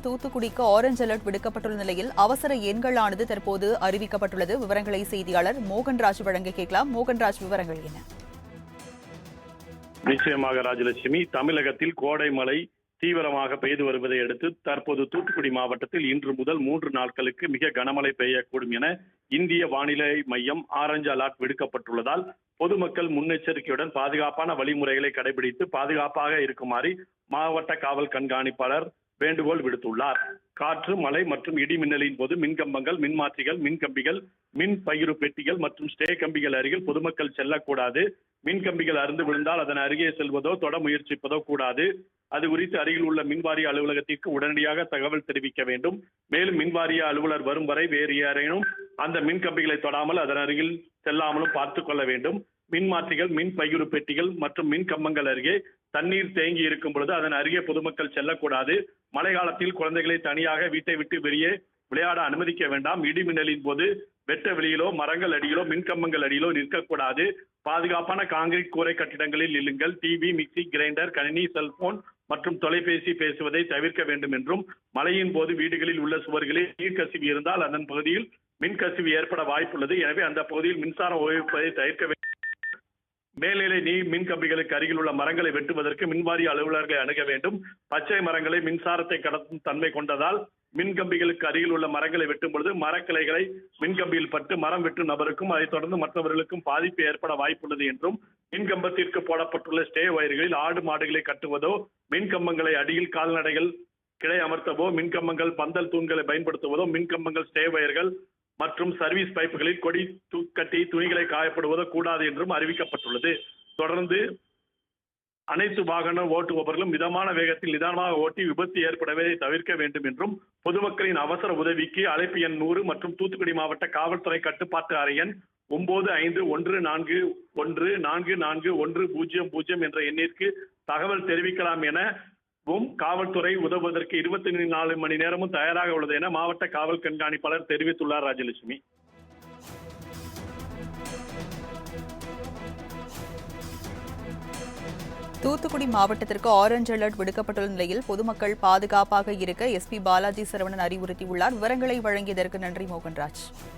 தூத்துக்குடிக்கு orange alert விடுக்கப்பட்டுள்ள நிலையில் அவசர எண்களானது தற்போது அறிவிக்கப்பட்டுள்ளது. விவரங்களை செய்தியாளர் மோகன்ராஜ் வழங்க கேட்கலாம். மோகன்ராஜ், விவரங்கள் என்ன? நிச்சயமாக ராஜலட்சுமி, தமிழகத்தில் கோடை மழை தீவிரமாக பெய்து வருவதை அடுத்து தற்போது தூத்துக்குடி மாவட்டத்தில் இன்று முதல் 3 நாட்களுக்கு மிக கனமழை பெய்யக்கூடும் என இந்திய வானிலை மையம் ஆரஞ்சு அலர்ட் விடுக்கப்பட்டுள்ளதால் பொதுமக்கள் முன்னெச்சரிக்கையுடன் பாதுகாப்பான வழிமுறைகளை கடைபிடித்து பாதுகாப்பாக இருக்குமாறு மாவட்ட காவல் கண்காணிப்பாளர் வேண்டுகோள் விடுத்துள்ளார். காற்று, மழை மற்றும் இடி மின்னலின் போது மின்கம்பங்கள், மின்மாற்றிகள், மின்கம்பிகள், மின் பகிர்வு பெட்டிகள் மற்றும் ஸ்டே கம்பிகள் அருகில் பொதுமக்கள் செல்லக்கூடாது. மின்கம்பிகள் அறுந்து விழுந்தால் அதன் அருகே செல்வதோ தொட முயற்சிப்பதோ கூடாது. அது குறித்து அருகில் உள்ள மின்வாரிய அலுவலகத்திற்கு உடனடியாக தகவல் தெரிவிக்க வேண்டும். மேலும் மின்வாரிய அலுவலர் வரும் வரை வேறு யாரேனும் அந்த மின்கம்பிகளை தொடாமல் அதன் அருகில் செல்லாமலும் பார்த்துக் கொள்ள வேண்டும். மின்மாற்றிகள், மின் பகிர்வு பெட்டிகள் மற்றும் மின் கம்பங்கள் அருகே தண்ணீர் தேங்கி இருக்கும் பொழுது அதன் அருகே பொதுமக்கள் செல்லக்கூடாது. மழை காலத்தில் குழந்தைகளை தனியாக வீட்டை விட்டு வெளியே விளையாட அனுமதிக்க வேண்டாம். இடி மின்னலின் போது வெட்ட வெளியிலோ, மரங்கள் அடியிலோ, மின்கம்பங்கள் அடியிலோ நிற்கக்கூடாது. பாதுகாப்பான காங்கிரீட் கூரை கட்டிடங்களில் இல்லுங்கள். டிவி, மிக்சி, கிரைண்டர், கணினி, செல்போன் மற்றும் தொலைபேசி பேசுவதை தவிர்க்க வேண்டும் என்றும், மழையின் போது வீடுகளில் உள்ள சுவர்களில் நீர்க்கசிவு இருந்தால் அதன் பகுதியில் மின்கசிவு ஏற்பட வாய்ப்புள்ளது. எனவே அந்த பகுதியில் மின்சாரம் உபயோகிப்பதை தவிர்க்க வேண்டும். மேல்நிலை நீர் மின் கம்பிகளுக்கு அருகில் உள்ள மரங்களை வெட்டுவதற்கு மின்வாரிய அலுவலர்களை அணுக வேண்டும். பச்சை மரங்களை மின்சாரத்தை கடத்தும் தன்மை கொண்டதால் மின்கம்பிகளுக்கு அருகில் உள்ள மரங்களை வெட்டும் பொழுது மரக்கிளைகளை மின்கம்பியில் பட்டு மரம் வெட்டும் நபருக்கும் அதைத் தொடர்ந்து மற்றவர்களுக்கும் பாதிப்பு ஏற்பட வாய்ப்புள்ளது என்றும், மின்கம்பத்திற்கு போடப்பட்டுள்ள ஸ்டே வயர்களில் ஆடு மாடுகளை கட்டுவதோ, மின்கம்பங்களை அடியில் கால்நடைகள் கிளை அமர்த்தவோ, மின்கம்பங்கள் பந்தல் தூண்களை பயன்படுத்துவதோ, மின்கம்பங்கள் ஸ்டே வயர்கள் மற்றும் சர்வீஸ் பைப்புகளில் கொடி கட்டி துணிகளை காயப்படுவதோ கூடாது என்றும் அறிவிக்கப்பட்டுள்ளது. தொடர்ந்து அனைத்து வாகன ஓட்டுபவர்களும் மிதமான வேகத்தில் நிதானமாக ஓட்டி விபத்து ஏற்படுவதை தவிர்க்க வேண்டும் என்றும், பொதுமக்களின் அவசர உதவிக்கு அழைப்பு எண் 100 மற்றும் தூத்துக்குடி மாவட்ட காவல்துறை கட்டுப்பாட்டு அறை எண் 9514144100 என்ற எண்ணிற்கு தகவல் தெரிவிக்கலாம் எனவும், காவல்துறை உதவுவதற்கு 24 மணி நேரமும் தயாராக உள்ளது என மாவட்ட காவல் கண்காணிப்பாளர் தெரிவித்துள்ளார். ராஜலட்சுமி. தூத்துக்குடி மாவட்டத்திற்கு ஆரஞ்ச் அலர்ட் விடுக்கப்பட்டுள்ள நிலையில் பொதுமக்கள் பாதுகாப்பாக இருக்க எஸ்பி பாலாஜி சரவணன் அறிவுறுத்தியுள்ளார். விவரங்களை வழங்கியதற்கு நன்றி மோகன்ராஜ்.